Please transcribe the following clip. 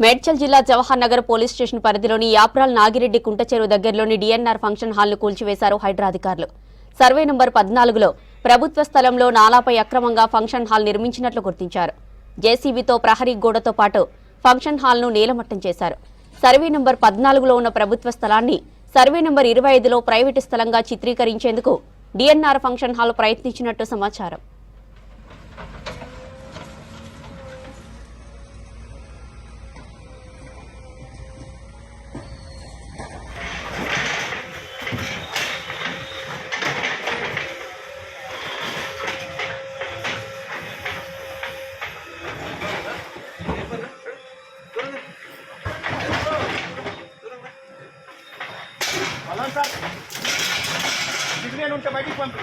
మేడ్చల్ జిల్లా Jawahar Nagar police station పరిధిలోని యాప్రాల్ నాగిరెడ్డి కుంటచెరువు దగ్గరలోని డిఎన్ఆర్ ఫంక్షన్ హాల్ను కూల్చివేశారు హైడ్రా అధికారులు. సర్వే నంబర్ 14లో ప్రభుత్వ స్థలంలో నాలాపై అక్రమంగా ఫంక్షన్ హాల్ నిర్మించినట్లు గుర్తించారు. జేసీబీతో ప్రహరీ గోడతో పాటు ఫంక్షన్ హాల్ను నేలమట్టం చేశారు. సర్వే నంబర్ 14లో ఉన్న ప్రభుత్వ స్థలాన్ని సర్వే నంబర్ 25లో ప్రైవేటు స్థలంగా చిత్రీకరించేందుకు డిఎన్ఆర్ ఫంక్షన్ హాల్ ప్రయత్నించినట్టు సమాచారం. అలా సార్ డిగ్రీ ఉంటే బయటికి పంపి